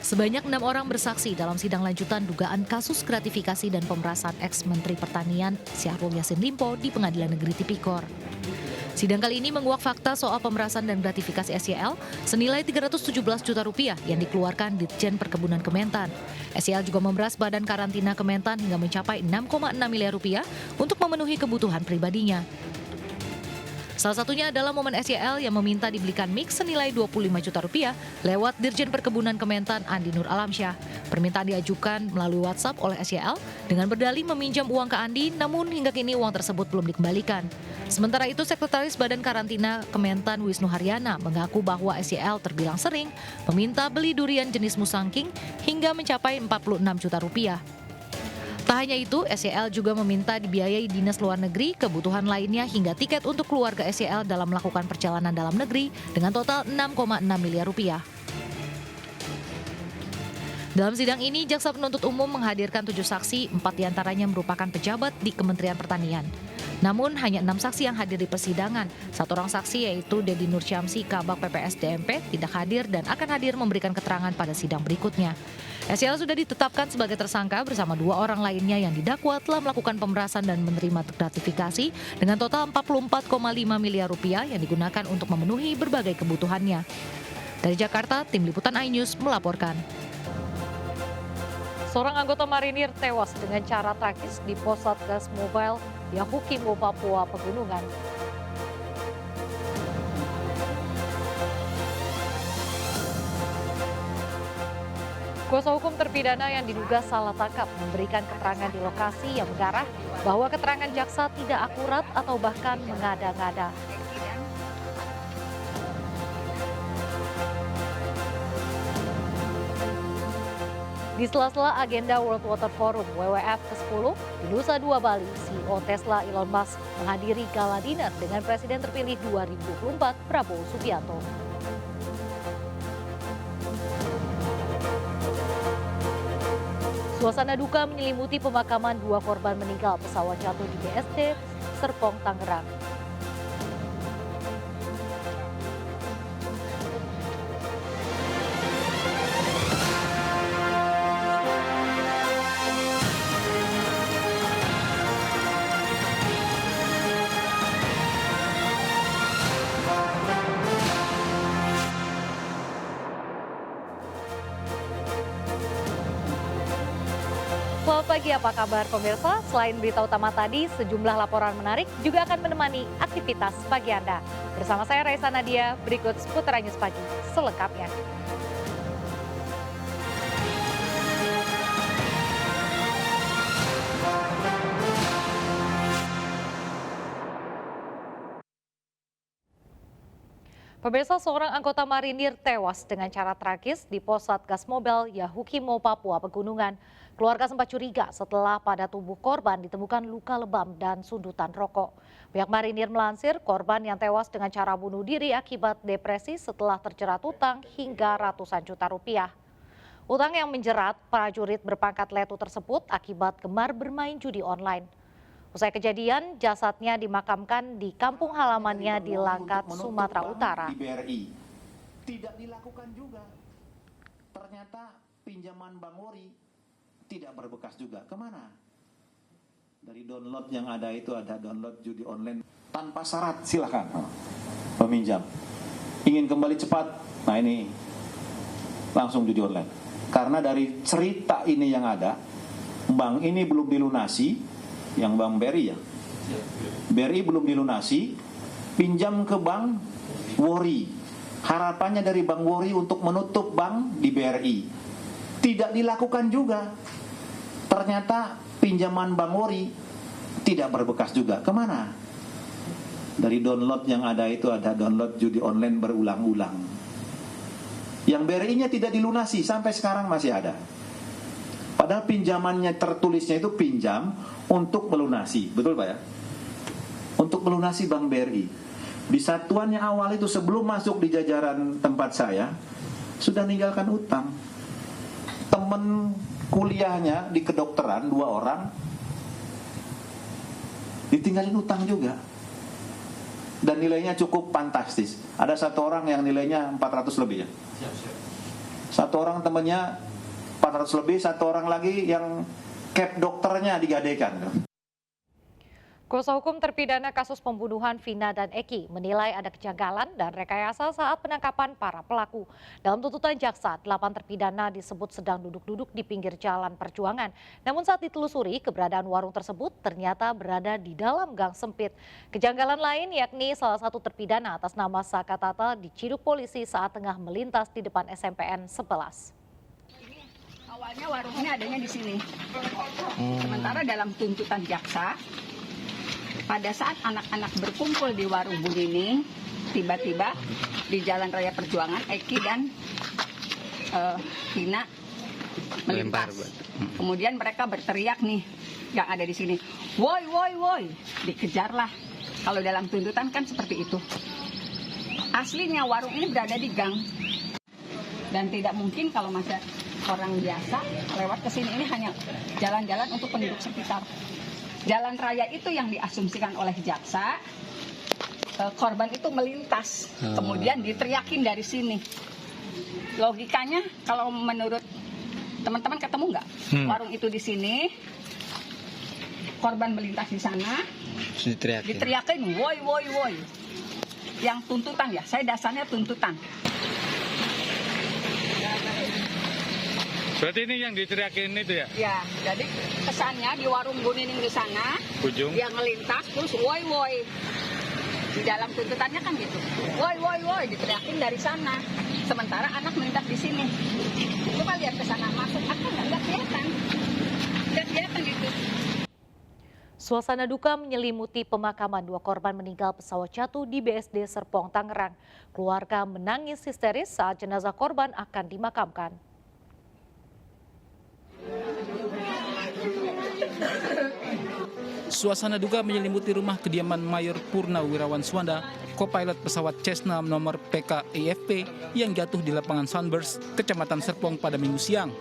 Sebanyak 6 orang bersaksi dalam sidang lanjutan dugaan kasus gratifikasi dan pemerasan ex-Menteri Pertanian Syahrul Yassin Limpo di Pengadilan Negeri Tipikor. Sidang kali ini menguak fakta soal pemerasan dan gratifikasi SYL senilai 317 juta rupiah yang dikeluarkan Ditjen Perkebunan Kementan. SYL juga memeras badan karantina Kementan hingga mencapai 6,6 miliar rupiah untuk memenuhi kebutuhan pribadinya. Salah satunya adalah momen SYL yang meminta dibelikan mic senilai 25 juta rupiah lewat Dirjen Perkebunan Kementan Andi Nur Alamsyah. Permintaan diajukan melalui WhatsApp oleh SYL dengan berdalih meminjam uang ke Andi, namun hingga kini uang tersebut belum dikembalikan. Sementara itu, Sekretaris Badan Karantina Kementan Wisnu Haryana mengaku bahwa SYL terbilang sering meminta beli durian jenis musangking hingga mencapai 46 juta rupiah. Tak hanya itu, SYL juga meminta dibiayai Dinas Luar Negeri, kebutuhan lainnya hingga tiket untuk keluarga SYL dalam melakukan perjalanan dalam negeri dengan total 6,6 miliar rupiah. Dalam sidang ini, Jaksa Penuntut Umum menghadirkan 7 saksi, 4 diantaranya merupakan pejabat di Kementerian Pertanian. Namun, hanya 6 saksi yang hadir di persidangan. 1 orang saksi yaitu Dedi Nur Syamsi, Kabak PPS DMP, tidak hadir dan akan hadir memberikan keterangan pada sidang berikutnya. SYL sudah ditetapkan sebagai tersangka bersama 2 orang lainnya yang didakwa telah melakukan pemerasan dan menerima gratifikasi dengan total 44,5 miliar rupiah yang digunakan untuk memenuhi berbagai kebutuhannya. Dari Jakarta, Tim Liputan iNews melaporkan. Seorang anggota marinir tewas dengan cara tragis di pos Satgas Mobile Yahukimo, Papua Pegunungan. Kuasa hukum terpidana yang diduga salah tangkap memberikan keterangan di lokasi yang mengarah bahwa keterangan jaksa tidak akurat atau bahkan mengada-ngada. Di sela-sela agenda World Water Forum WWF ke-10 di Nusa Dua Bali, CEO Tesla Elon Musk menghadiri gala dinner dengan Presiden terpilih 2024 Prabowo Subianto. Suasana duka menyelimuti pemakaman 2 korban meninggal pesawat jatuh di BSD Serpong, Tangerang. Selamat pagi, apa kabar pemirsa? Selain berita utama tadi, sejumlah laporan menarik juga akan menemani aktivitas pagi Anda. Bersama saya Raisa Nadia, berikut Seputar News Pagi selengkapnya. Pemirsa, seorang anggota marinir tewas dengan cara tragis di pos Satgas Mobile Yahukimo, Papua Pegunungan. Keluarga sempat curiga setelah pada tubuh korban ditemukan luka lebam dan sundutan rokok. Pihak marinir melansir korban yang tewas dengan cara bunuh diri akibat depresi setelah terjerat utang hingga ratusan juta rupiah. Utang yang menjerat prajurit berpangkat letu tersebut akibat gemar bermain judi online. Usai kejadian, jasadnya dimakamkan di kampung halamannya di Langkat, Sumatera Utara. Di BRI tidak dilakukan juga. Ternyata pinjaman Bank Wori tidak berbekas juga. Kemana? Dari download yang ada itu ada download judi online tanpa syarat, silakan peminjam. Ingin kembali cepat, nah ini langsung judi online. Karena dari cerita ini yang ada, bank ini belum dilunasi. Yang Bank BRI ya, BRI belum dilunasi, pinjam ke Bank Wori. Harapannya dari Bank Wori untuk menutup bank di BRI. Tidak dilakukan juga. Ternyata pinjaman Bank Wori tidak berbekas juga. Kemana? Dari download yang ada itu ada download judi online berulang-ulang. Yang BRI-nya tidak dilunasi, sampai sekarang masih ada. Padahal pinjamannya tertulisnya itu pinjam untuk melunasi, betul Pak ya? Untuk melunasi Bank BRI. Di satuannya awal itu sebelum masuk di jajaran tempat saya, sudah meninggalkan utang. Temen kuliahnya di kedokteran 2 orang, ditinggalin utang juga. Dan nilainya cukup fantastis. Ada 1 orang yang nilainya 400 lebih ya. Satu orang temannya 400 lebih, satu orang lagi yang cap dokternya digadaikan. Kuasa hukum terpidana kasus pembunuhan Vina dan Eki menilai ada kejanggalan dan rekayasa saat penangkapan para pelaku. Dalam tuntutan jaksa, 8 terpidana disebut sedang duduk-duduk di pinggir jalan Perjuangan. Namun saat ditelusuri, keberadaan warung tersebut ternyata berada di dalam gang sempit. Kejanggalan lain yakni salah satu terpidana atas nama Saka Tata diciduk polisi saat tengah melintas di depan SMPN 11. Awalnya warung ini adanya di sini. Sementara dalam tuntutan jaksa, pada saat anak-anak berkumpul di warung Bu Nini, tiba-tiba di Jalan Raya Perjuangan, Eki dan Vina melintas. Kemudian mereka berteriak nih, yang ada di sini, woi, woi, woi, dikejarlah. Kalau dalam tuntutan kan seperti itu. Aslinya warung ini berada di gang. Dan tidak mungkin kalau masa orang biasa lewat ke sini, ini hanya jalan-jalan untuk penduduk sekitar. Jalan raya itu yang diasumsikan oleh jaksa, korban itu melintas, kemudian diteriakin dari sini. Logikanya kalau menurut teman-teman ketemu nggak? Warung itu di sini, korban melintas di sana, diteriakin, woi, woi, woi. Yang tuntutan ya, saya dasarnya tuntutan. Berarti ini yang diteriakin itu ya? Ya, jadi kesannya di warung Bu Nining di sana, Ujung. dia ngelintas terus woi woi. Di dalam tuntutannya kan gitu. Woi woi woi diteriakin dari sana. Sementara anak melintas di sini. Coba lihat ke sana, masuk akal nggak kelihatan. Nggak kelihatan gitu. Suasana duka menyelimuti pemakaman 2 korban meninggal pesawat jatuh di BSD Serpong, Tangerang. Keluarga menangis histeris saat jenazah korban akan dimakamkan. Suasana duka menyelimuti rumah kediaman Mayor Purnawirawan Suwanda, co-pilot pesawat Cessna nomor PKIFP yang jatuh di lapangan Sunburst, Kecamatan Serpong pada Minggu siang.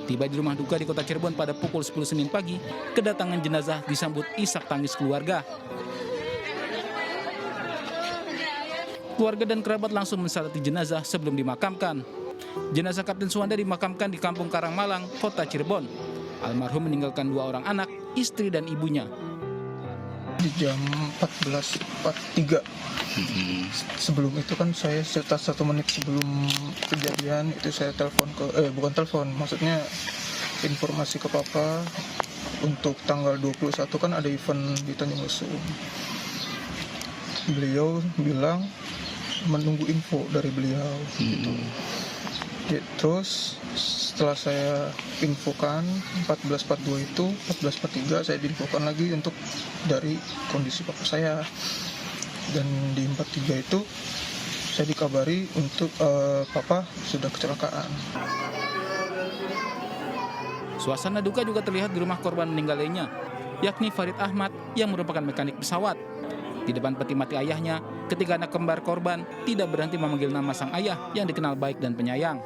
Tiba di rumah duka di Kota Cirebon pada pukul 10 Senin pagi, kedatangan jenazah disambut isak tangis keluarga. Keluarga dan kerabat langsung mensalati jenazah sebelum dimakamkan. Jenazah Kapten Suwanda dimakamkan di Kampung Karangmalang, Kota Cirebon. Almarhum meninggalkan 2 orang anak, istri dan ibunya. Di jam 14.43. Sebelum itu kan saya sekitar 1 menit sebelum kejadian itu saya telepon ke bukan telepon, maksudnya informasi ke papa untuk tanggal 21 kan ada event di Tanjung Lesung. Beliau bilang menunggu info dari beliau gitu. Ya, terus setelah saya infokan 14.42 itu 14.43 saya diinfokan lagi untuk dari kondisi papa saya, dan di 43 itu saya dikabari untuk papa sudah kecelakaan. Suasana duka juga terlihat di rumah korban meninggal lainnya, yakni Farid Ahmad yang merupakan mekanik pesawat. Di depan peti mati ayahnya, ketiga anak kembar korban tidak berhenti memanggil nama sang ayah yang dikenal baik dan penyayang.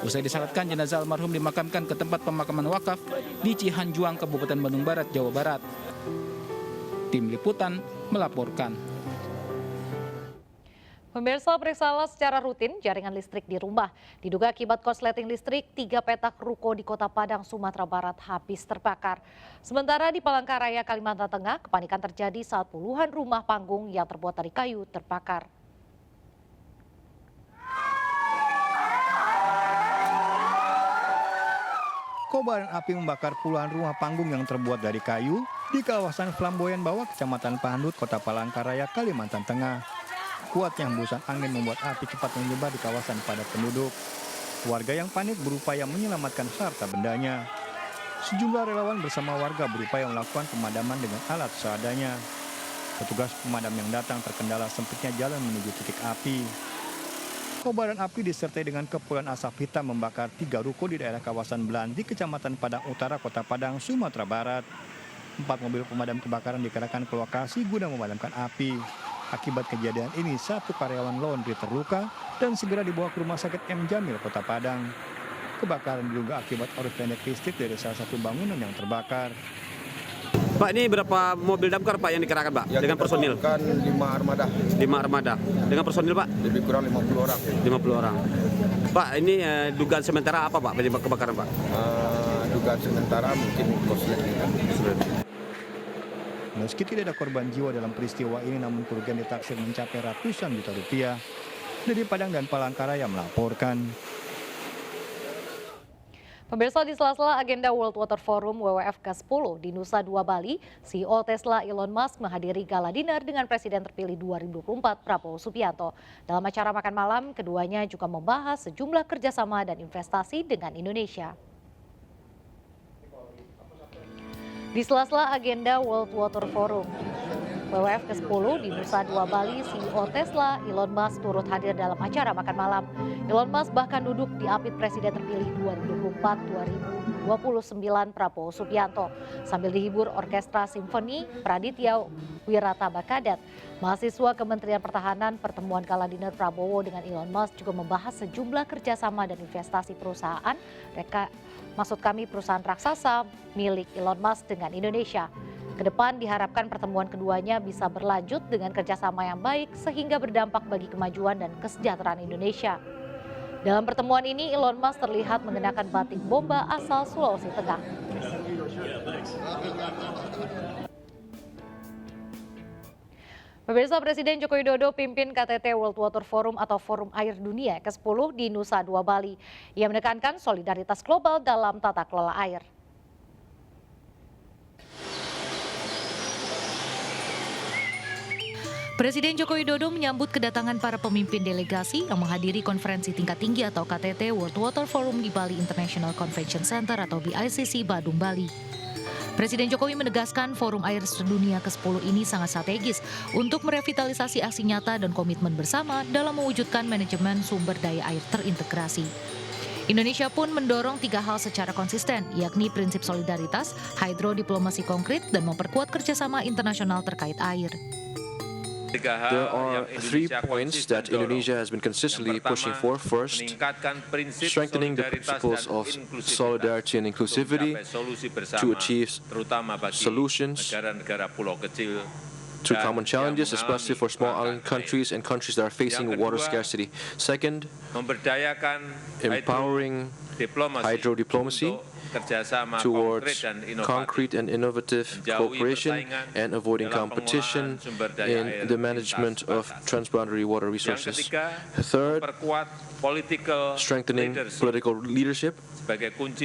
Usai disalatkan, jenazah almarhum dimakamkan ke tempat pemakaman wakaf di Cihanjuang, Kabupaten Bandung Barat, Jawa Barat. Tim Liputan melaporkan. Pemirsa, periksalah secara rutin jaringan listrik di rumah. Diduga akibat korsleting listrik, 3 petak ruko di Kota Padang, Sumatera Barat habis terbakar. Sementara di Palangkaraya, Kalimantan Tengah, kepanikan terjadi saat puluhan rumah panggung yang terbuat dari kayu terbakar. Kobaran api membakar puluhan rumah panggung yang terbuat dari kayu di kawasan Flamboyan Bawah, Kecamatan Pahandut, Kota Palangkaraya, Kalimantan Tengah. Kuatnya hembusan angin membuat api cepat menyebar di kawasan padat penduduk. Warga yang panik berupaya menyelamatkan harta bendanya. Sejumlah relawan bersama warga berupaya melakukan pemadaman dengan alat seadanya. Petugas pemadam yang datang terkendala sempitnya jalan menuju titik api. Kobaran api disertai dengan kepulan asap hitam membakar 3 ruko di daerah kawasan Belandi, Kecamatan Padang Utara, Kota Padang, Sumatera Barat. 4 mobil pemadam kebakaran dikerahkan ke lokasi guna memadamkan api. Akibat kejadian ini, 1 karyawan laundry terluka dan segera dibawa ke Rumah Sakit M. Jamil, Kota Padang. Kebakaran diduga akibat arus pendek listrik dari salah satu bangunan yang terbakar. Pak, ini berapa mobil damkar Pak yang dikerahkan Pak Yang dengan kita personil? turunkan 5 armada. 5 armada. Dengan personil Pak? Lebih kurang 50 orang. 50 orang. Pak, ini dugaan sementara apa Pak penyebab kebakaran Pak? Dugaan sementara mungkin korsleting. Meski tidak ada korban jiwa dalam peristiwa ini, namun kerugian ditaksir mencapai ratusan juta rupiah. Dari Padang dan Palangkaraya melaporkan. Pemirsa, di sela-sela agenda World Water Forum WWF ke-10 di Nusa Dua Bali, CEO Tesla Elon Musk menghadiri gala dinner dengan Presiden terpilih 2024 Prabowo Subianto. Dalam acara makan malam, keduanya juga membahas sejumlah kerjasama dan investasi dengan Indonesia. Di sela-sela agenda World Water Forum WWF ke-10 di Nusa Dua Bali, CEO Tesla Elon Musk turut hadir dalam acara makan malam. Elon Musk bahkan duduk di apit Presiden terpilih 2024-2029 Prabowo Subianto sambil dihibur orkestra simfoni Praditya Wiratabakadat. Mahasiswa Kementerian Pertahanan, pertemuan gala dinner Prabowo dengan Elon Musk juga membahas sejumlah kerjasama dan investasi perusahaan perusahaan raksasa milik Elon Musk dengan Indonesia. Kedepan diharapkan pertemuan keduanya bisa berlanjut dengan kerjasama yang baik sehingga berdampak bagi kemajuan dan kesejahteraan Indonesia. Dalam pertemuan ini, Elon Musk terlihat mengenakan batik bomba asal Sulawesi Tengah. Pemirsa, Presiden Joko Widodo pimpin KTT World Water Forum atau Forum Air Dunia ke-10 di Nusa Dua Bali. Ia menekankan solidaritas global dalam tata kelola air. Presiden Joko Widodo menyambut kedatangan para pemimpin delegasi yang menghadiri konferensi tingkat tinggi atau KTT World Water Forum di Bali International Convention Center atau BICC Badung, Bali. Presiden Jokowi menegaskan Forum Air Sedunia ke-10 ini sangat strategis untuk merevitalisasi aksi nyata dan komitmen bersama dalam mewujudkan manajemen sumber daya air terintegrasi. Indonesia pun mendorong 3 hal secara konsisten, yakni prinsip solidaritas, hidrodiplomasi konkret, dan memperkuat kerjasama internasional terkait air. There are 3 points that Indonesia has been consistently pushing for. First, strengthening the principles of solidarity and inclusivity to achieve solutions to common challenges, especially for small island countries and countries that are facing water scarcity. Second, empowering hydrodiplomacy towards concrete and innovative cooperation and avoiding competition in the management of transboundary water resources. Third, strengthening political leadership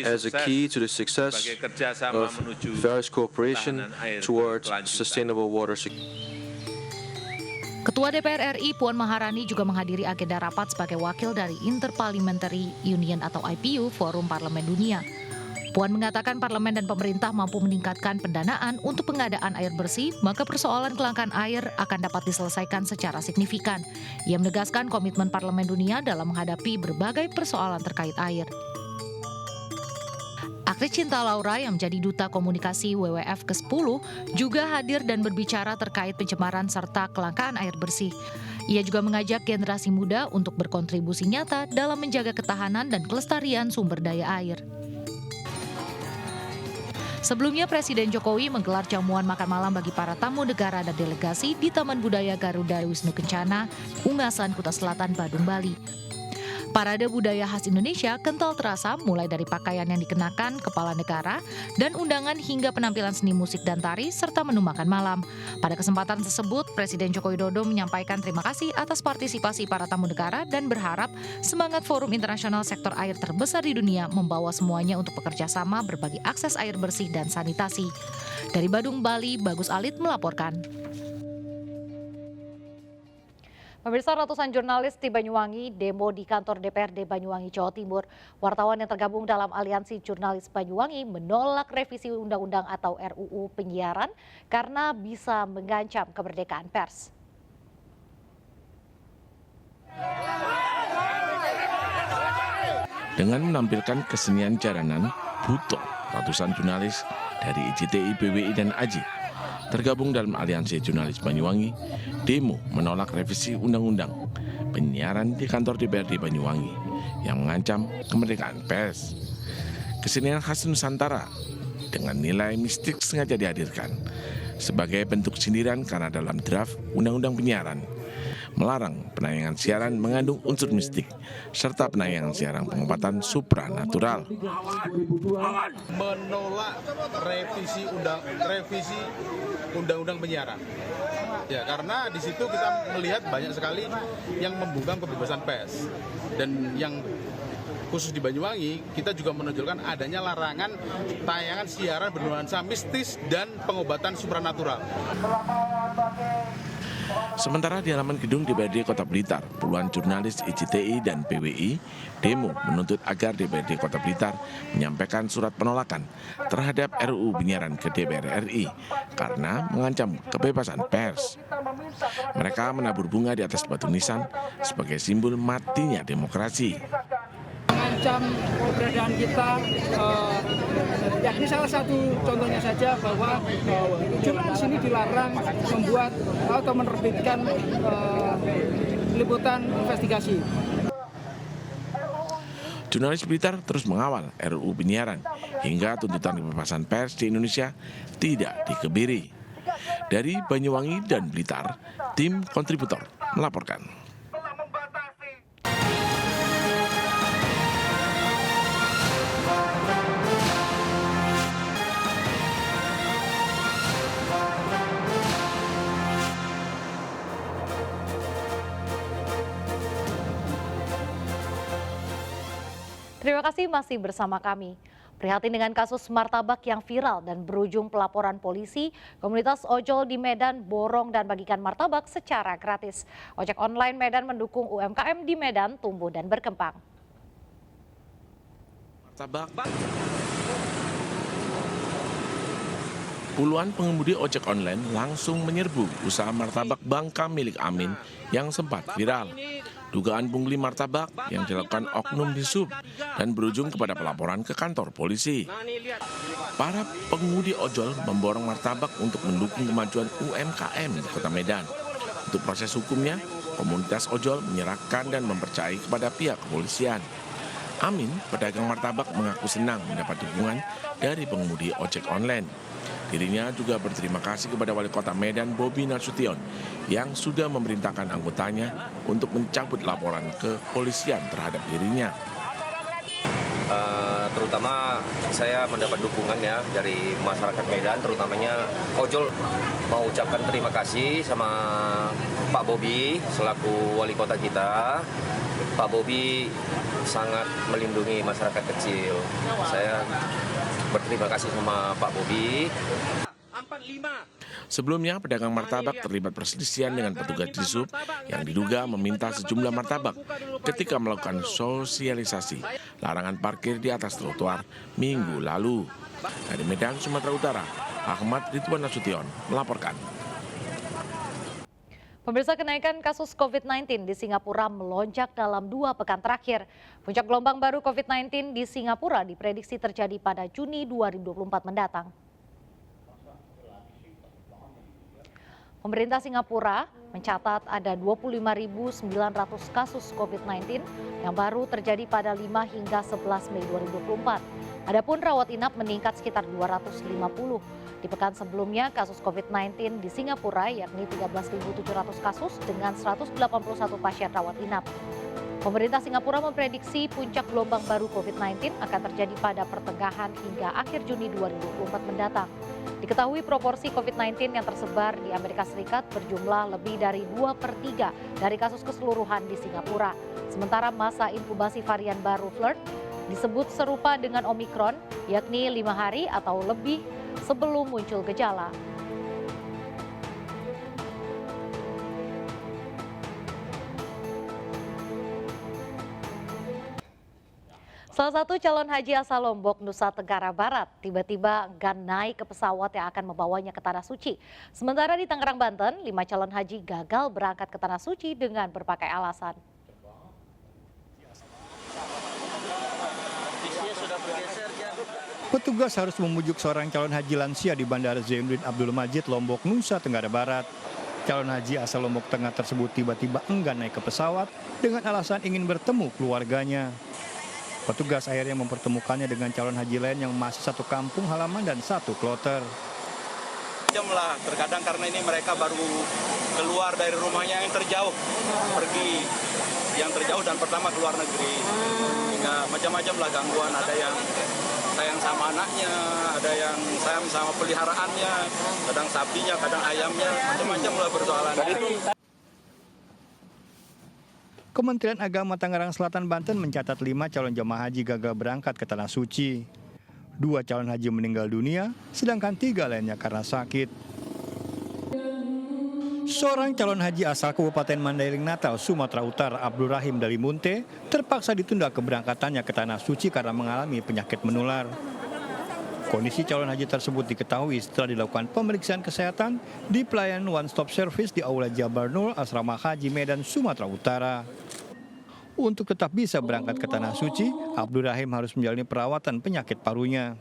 as a key to the success of various cooperation towards sustainable water security. Ketua DPR RI Puan Maharani juga menghadiri agenda rapat sebagai wakil dari Interparliamentary Union atau IPU Forum Parlemen Dunia. Puan mengatakan parlemen dan pemerintah mampu meningkatkan pendanaan untuk pengadaan air bersih, maka persoalan kelangkaan air akan dapat diselesaikan secara signifikan. Ia menegaskan komitmen Parlemen Dunia dalam menghadapi berbagai persoalan terkait air. Aktris Cinta Laura yang menjadi duta komunikasi WWF ke-10 juga hadir dan berbicara terkait pencemaran serta kelangkaan air bersih. Ia juga mengajak generasi muda untuk berkontribusi nyata dalam menjaga ketahanan dan kelestarian sumber daya air. Sebelumnya, Presiden Jokowi menggelar jamuan makan malam bagi para tamu negara dan delegasi di Taman Budaya Garuda Wisnu Kencana, Ungasan, Kuta Selatan, Badung, Bali. Parade budaya khas Indonesia kental terasa mulai dari pakaian yang dikenakan kepala negara dan undangan hingga penampilan seni musik dan tari serta menu makan malam. Pada kesempatan tersebut, Presiden Joko Widodo menyampaikan terima kasih atas partisipasi para tamu negara dan berharap semangat Forum Internasional Sektor Air terbesar di dunia membawa semuanya untuk bekerja sama berbagi akses air bersih dan sanitasi. Dari Badung, Bali, Bagus Alit melaporkan. Pemirsa, ratusan jurnalis di Banyuwangi demo di kantor DPRD Banyuwangi, Jawa Timur. Wartawan yang tergabung dalam Aliansi Jurnalis Banyuwangi menolak revisi Undang-Undang atau RUU Penyiaran karena bisa mengancam kemerdekaan pers. Dengan menampilkan kesenian jaranan, Buto, ratusan jurnalis dari IJTI, BWI, dan AJI tergabung dalam Aliansi Jurnalis Banyuwangi, demo menolak revisi Undang-Undang Penyiaran di kantor DPRD Banyuwangi yang mengancam kemerdekaan pers. Kesenian khas Nusantara dengan nilai mistik sengaja dihadirkan sebagai bentuk sindiran karena dalam draft Undang-Undang Penyiaran melarang penayangan siaran mengandung unsur mistik serta penayangan siaran pengobatan supranatural. Menolak revisi Undang-Undang Penyiaran. Ya, karena di situ kita melihat banyak sekali yang membungkam kebebasan pers. Dan yang khusus di Banyuwangi, kita juga menunjukkan adanya larangan tayangan siaran bernuansa mistis dan pengobatan supranatural. Sementara di halaman gedung DPRD Kota Blitar, puluhan jurnalis IJTI dan PWI demo menuntut agar DPRD Kota Blitar menyampaikan surat penolakan terhadap RUU Penyiaran ke DPR RI karena mengancam kebebasan pers. Mereka menabur bunga di atas batu nisan sebagai simbol matinya demokrasi. Mengancam keberadaan kita, yakni salah satu contohnya saja bahwa jurnalis ini dilarang membuat atau menerbitkan liputan investigasi. Jurnalis Blitar terus mengawal RUU Penyiaran hingga tuntutan kebebasan pers di Indonesia tidak dikebiri. Dari Banyuwangi dan Blitar, tim kontributor melaporkan. Terima kasih masih bersama kami. Prihatin dengan kasus martabak yang viral dan berujung pelaporan polisi, komunitas ojol di Medan borong dan bagikan martabak secara gratis. Ojek online Medan mendukung UMKM di Medan tumbuh dan berkembang. Martabak. Puluhan pengemudi ojek online langsung menyerbu usaha martabak Bangka milik Amin yang sempat viral. Dugaan pungli martabak yang dilakukan oknum di sub dan berujung kepada pelaporan ke kantor polisi. Para pengemudi ojol memborong martabak untuk mendukung kemajuan UMKM di Kota Medan. Untuk proses hukumnya, komunitas ojol menyerahkan dan mempercayai kepada pihak kepolisian. Amin, pedagang martabak, mengaku senang mendapat dukungan dari pengemudi ojek online. Dirinya juga berterima kasih kepada Wali Kota Medan Bobi Nasution yang sudah memerintahkan anggotanya untuk mencabut laporan ke kepolisian terhadap dirinya. Terutama saya mendapat dukungan ya dari masyarakat Medan, terutamanya ojol. Mau ucapkan terima kasih sama Pak Bobi selaku Wali Kota kita. Pak Bobi sangat melindungi masyarakat kecil. Saya berterima kasih sama Pak Bobi. Sebelumnya, pedagang martabak terlibat perselisihan dengan petugas di sub yang diduga meminta sejumlah martabak ketika melakukan sosialisasi larangan parkir di atas trotoar minggu lalu. Dari Medan, Sumatera Utara, Ahmad Ridwan Nasution melaporkan. Pemirsa, kenaikan kasus COVID-19 di Singapura melonjak dalam 2 pekan terakhir. Puncak gelombang baru COVID-19 di Singapura diprediksi terjadi pada Juni 2024 mendatang. Pemerintah Singapura mencatat ada 25.900 kasus COVID-19 yang baru terjadi pada 5 hingga 11 Mei 2024. Adapun rawat inap meningkat sekitar 250. Di pekan sebelumnya, kasus COVID-19 di Singapura yakni 13.700 kasus dengan 181 pasien rawat inap. Pemerintah Singapura memprediksi puncak gelombang baru COVID-19 akan terjadi pada pertengahan hingga akhir Juni 2024 mendatang. Diketahui proporsi COVID-19 yang tersebar di Amerika Serikat berjumlah lebih dari 2/3 dari kasus keseluruhan di Singapura. Sementara masa inkubasi varian baru Flirt disebut serupa dengan Omicron, yakni 5 hari atau lebih sebelum muncul gejala. Salah satu calon haji asal Lombok, Nusa Tenggara Barat, tiba-tiba enggan naik ke pesawat yang akan membawanya ke Tanah Suci. Sementara di Tangerang, Banten, 5 calon haji gagal berangkat ke Tanah Suci dengan berbagai alasan. Petugas harus membujuk seorang calon haji lansia di Bandara Zainuddin Abdul Majid, Lombok, Nusa Tenggara Barat. Calon haji asal Lombok Tengah tersebut tiba-tiba enggan naik ke pesawat dengan alasan ingin bertemu keluarganya. Petugas akhirnya mempertemukannya dengan calon haji lain yang masih satu kampung halaman dan satu kloter. Jam lah, terkadang karena ini mereka baru keluar dari rumahnya yang terjauh, pergi yang terjauh dan pertama keluar negeri. Hingga macam-macam lah gangguan, ada yang sayang sama anaknya, ada yang sayang sama peliharaannya, kadang sapinya, kadang ayamnya, macam-macam lah persoalan. Kementerian Agama Tangerang Selatan, Banten mencatat 5 calon jemaah haji gagal berangkat ke Tanah Suci. 2 calon haji meninggal dunia, sedangkan 3 lainnya karena sakit. Seorang calon haji asal Kabupaten Mandailing Natal, Sumatera Utara, Abdul Rahim Dalimunte, terpaksa ditunda keberangkatannya ke Tanah Suci karena mengalami penyakit menular. Kondisi calon haji tersebut diketahui setelah dilakukan pemeriksaan kesehatan di pelayanan One Stop Service di Aula Jabar Nur, Asrama Haji Medan, Sumatera Utara. Untuk tetap bisa berangkat ke Tanah Suci, Abdul Rahim harus menjalani perawatan penyakit parunya.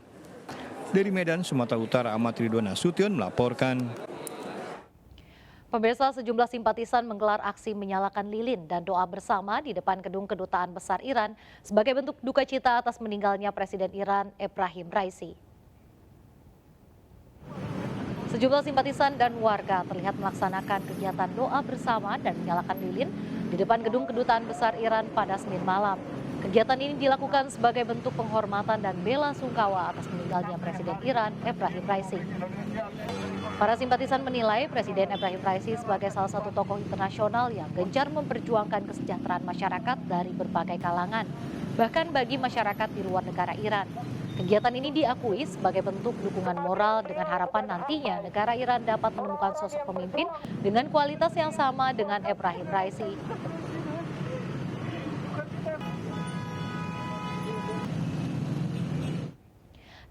Dari Medan, Sumatera Utara, Ahmad Ridwan Nasution melaporkan. Pemirsa, sejumlah simpatisan menggelar aksi menyalakan lilin dan doa bersama di depan gedung Kedutaan Besar Iran sebagai bentuk duka cita atas meninggalnya Presiden Iran Ebrahim Raisi. Sejumlah simpatisan dan warga terlihat melaksanakan kegiatan doa bersama dan menyalakan lilin di depan gedung Kedutaan Besar Iran pada Senin malam. Kegiatan ini dilakukan sebagai bentuk penghormatan dan bela sungkawa atas meninggalnya Presiden Iran Ebrahim Raisi. Para simpatisan menilai Presiden Ebrahim Raisi sebagai salah satu tokoh internasional yang gencar memperjuangkan kesejahteraan masyarakat dari berbagai kalangan, bahkan bagi masyarakat di luar negara Iran. Kegiatan ini diakui sebagai bentuk dukungan moral dengan harapan nantinya negara Iran dapat menemukan sosok pemimpin dengan kualitas yang sama dengan Ebrahim Raisi.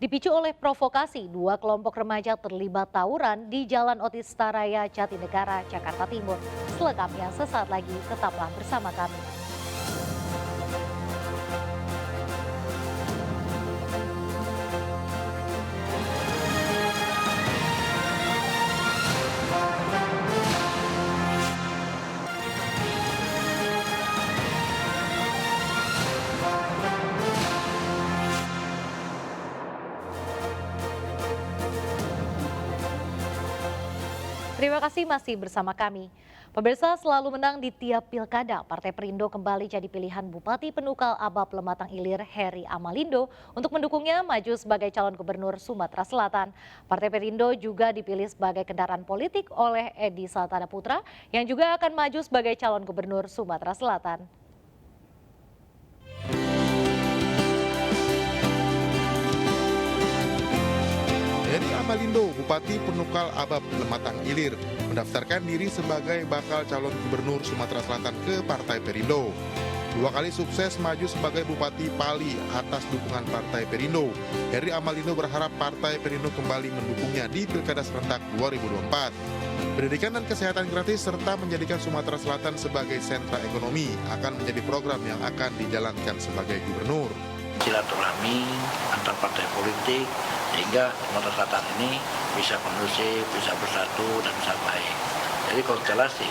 Dipicu oleh provokasi, 2 kelompok remaja terlibat tawuran di Jalan Otista Raya Jatinegara, Jakarta Timur. Selengkapnya sesaat lagi, tetaplah bersama kami. Terima kasih masih bersama kami. Pemirsa, selalu menang di tiap pilkada, Partai Perindo kembali jadi pilihan Bupati Penukal Abab Lematang Ilir Heri Amalindo untuk mendukungnya maju sebagai calon gubernur Sumatera Selatan. Partai Perindo juga dipilih sebagai kendaraan politik oleh Edi Saltana Putra yang juga akan maju sebagai calon gubernur Sumatera Selatan. Heri Amalindo, Bupati Penukal Abab Lematang Ilir, mendaftarkan diri sebagai bakal calon gubernur Sumatera Selatan ke Partai Perindo. 2 kali sukses maju sebagai Bupati Pali atas dukungan Partai Perindo. Heri Amalindo berharap Partai Perindo kembali mendukungnya di Pilkada serentak 2024. Pendidikan dan kesehatan gratis serta menjadikan Sumatera Selatan sebagai sentra ekonomi akan menjadi program yang akan dijalankan sebagai gubernur. Silaturahmi antar partai politik sehingga Sumatera Selatan ini bisa kondusif, bisa bersatu dan bisa baik. Jadi konstelasi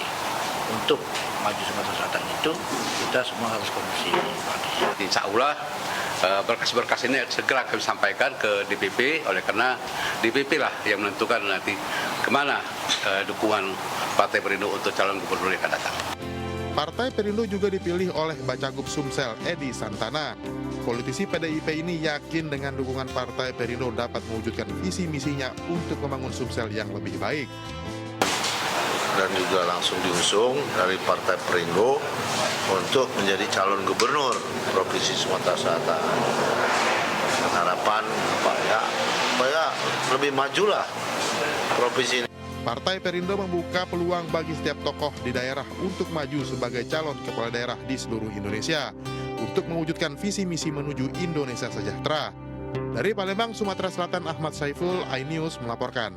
untuk maju Sumatera Selatan itu kita semua harus kondusif. Insya Allah berkas-berkas ini segera kami sampaikan ke DPP, oleh karena DPP lah yang menentukan nanti kemana dukungan Partai Perindo untuk calon gubernur yang akan datang. Partai Perindo juga dipilih oleh Bacagub Sumsel Edi Santana. Politisi PDIP ini yakin dengan dukungan Partai Perindo dapat mewujudkan visi misinya untuk membangun Sumsel yang lebih baik. Dan juga langsung diusung dari Partai Perindo untuk menjadi calon gubernur Provinsi Sumatera Selatan. Harapan supaya lebih majulah provinsi ini. Partai Perindo membuka peluang bagi setiap tokoh di daerah untuk maju sebagai calon kepala daerah di seluruh Indonesia untuk mewujudkan visi misi menuju Indonesia sejahtera. Dari Palembang, Sumatera Selatan, Ahmad Saiful, iNews melaporkan.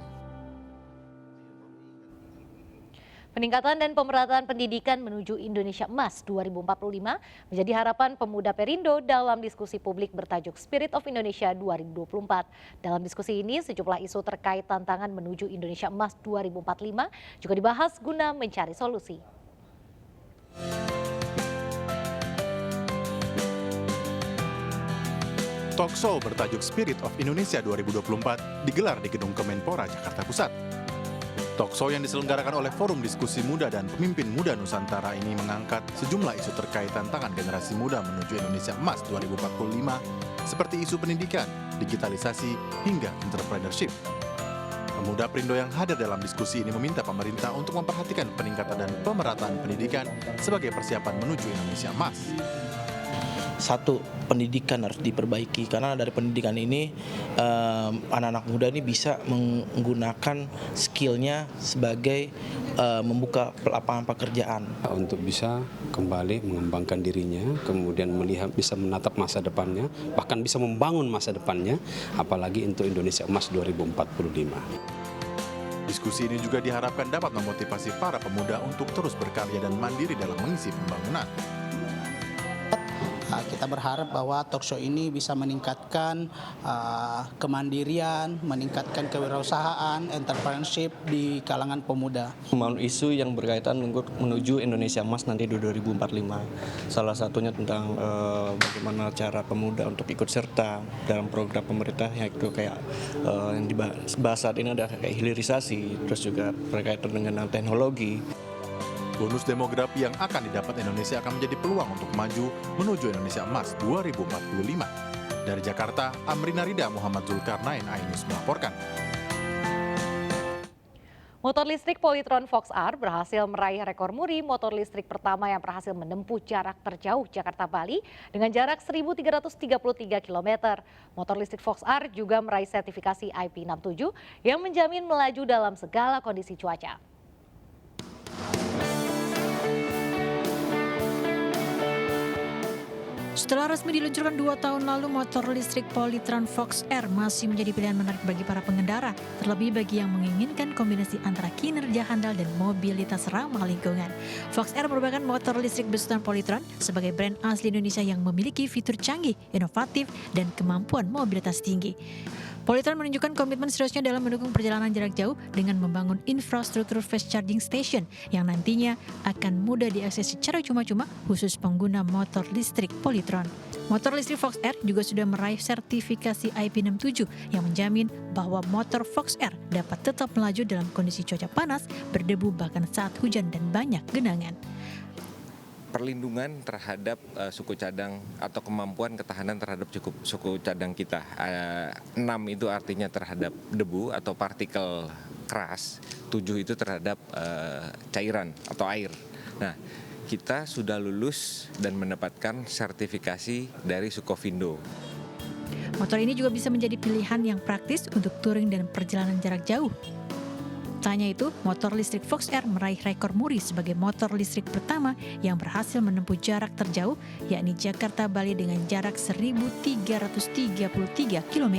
Peningkatan dan pemerataan pendidikan menuju Indonesia Emas 2045 menjadi harapan pemuda Perindo dalam diskusi publik bertajuk Spirit of Indonesia 2024. Dalam diskusi ini, sejumlah isu terkait tantangan menuju Indonesia Emas 2045 juga dibahas guna mencari solusi. Talkshow bertajuk Spirit of Indonesia 2024 digelar di Gedung Kemenpora, Jakarta Pusat. Talkshow yang diselenggarakan oleh Forum Diskusi Muda dan Pemimpin Muda Nusantara ini mengangkat sejumlah isu terkait tantangan generasi muda menuju Indonesia Emas 2045, seperti isu pendidikan, digitalisasi, hingga entrepreneurship. Pemuda Perindo yang hadir dalam diskusi ini meminta pemerintah untuk memperhatikan peningkatan dan pemerataan pendidikan sebagai persiapan menuju Indonesia Emas. Satu, pendidikan harus diperbaiki karena dari pendidikan ini anak-anak muda ini bisa menggunakan skillnya sebagai membuka lapangan pekerjaan. Untuk bisa kembali mengembangkan dirinya, kemudian melihat bisa menatap masa depannya, bahkan bisa membangun masa depannya, apalagi untuk Indonesia Emas 2045. Diskusi ini juga diharapkan dapat memotivasi para pemuda untuk terus berkarya dan mandiri dalam mengisi pembangunan. Kita berharap bahwa talkshow ini bisa meningkatkan kemandirian, meningkatkan kewirausahaan, entrepreneurship di kalangan pemuda. Membangun isu yang berkaitan menuju Indonesia Emas nanti di 2045. Salah satunya tentang bagaimana cara pemuda untuk ikut serta dalam program pemerintah, yaitu kayak yang dibahas saat ini ada kayak hilirisasi, terus juga berkaitan dengan teknologi. Bonus demografi yang akan didapat Indonesia akan menjadi peluang untuk maju menuju Indonesia Emas 2045. Dari Jakarta, Amrina Rida, Muhammad Zulkarnain, iNews melaporkan. Motor listrik Polytron Fox R berhasil meraih rekor muri motor listrik pertama yang berhasil menempuh jarak terjauh Jakarta-Bali dengan jarak 1.333 km. Motor listrik Fox R juga meraih sertifikasi IP67 yang menjamin melaju dalam segala kondisi cuaca. Setelah resmi diluncurkan 2 tahun lalu, motor listrik Polytron Fox R masih menjadi pilihan menarik bagi para pengendara, terlebih bagi yang menginginkan kombinasi antara kinerja handal dan mobilitas ramah lingkungan. Fox R merupakan motor listrik besutan Polytron sebagai brand asli Indonesia yang memiliki fitur canggih, inovatif, dan kemampuan mobilitas tinggi. Polytron menunjukkan komitmen seriusnya dalam mendukung perjalanan jarak jauh dengan membangun infrastruktur fast charging station yang nantinya akan mudah diakses secara cuma-cuma khusus pengguna motor listrik Polytron. Motor listrik Fox R juga sudah meraih sertifikasi IP67 yang menjamin bahwa motor Fox R dapat tetap melaju dalam kondisi cuaca panas, berdebu bahkan saat hujan dan banyak genangan. Perlindungan terhadap suku cadang atau kemampuan ketahanan terhadap suku cadang kita. 6 itu artinya terhadap debu atau partikel keras, 7 itu terhadap cairan atau air. Nah, kita sudah lulus dan mendapatkan sertifikasi dari Sukovindo. Motor ini juga bisa menjadi pilihan yang praktis untuk touring dan perjalanan jarak jauh. Tak hanya itu, motor listrik Fox R meraih rekor muri sebagai motor listrik pertama yang berhasil menempuh jarak terjauh, yakni Jakarta-Bali dengan jarak 1.333 km.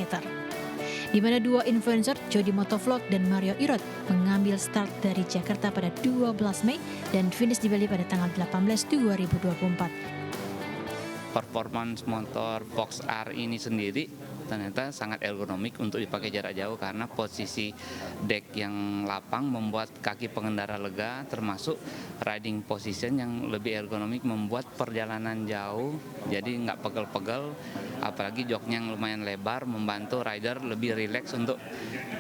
Di mana dua influencer, Jody Motovlog dan Mario Irot, mengambil start dari Jakarta pada 12 Mei dan finish di Bali pada tanggal 18 2024. Performance motor Fox R ini sendiri ternyata sangat ergonomik untuk dipakai jarak jauh karena posisi dek yang lapang membuat kaki pengendara lega, termasuk riding position yang lebih ergonomik membuat perjalanan jauh jadi nggak pegel-pegel, apalagi joknya yang lumayan lebar membantu rider lebih rileks untuk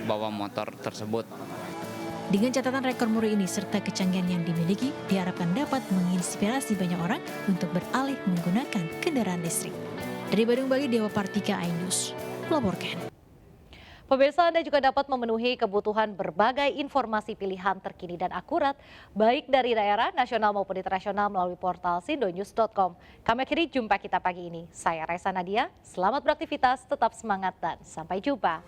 bawa motor tersebut. Dengan catatan rekor muri ini serta kecanggihan yang dimiliki, diharapkan dapat menginspirasi banyak orang untuk beralih menggunakan kendaraan listrik. Dari Bandung, Bali, Dewa Partika, iNews melaporkan. Pemirsa, Anda juga dapat memenuhi kebutuhan berbagai informasi pilihan terkini dan akurat, baik dari daerah, nasional maupun internasional melalui portal sindonews.com. Kami akhiri jumpa kita pagi ini. Saya Raisa Nadia, selamat beraktivitas, tetap semangat dan sampai jumpa.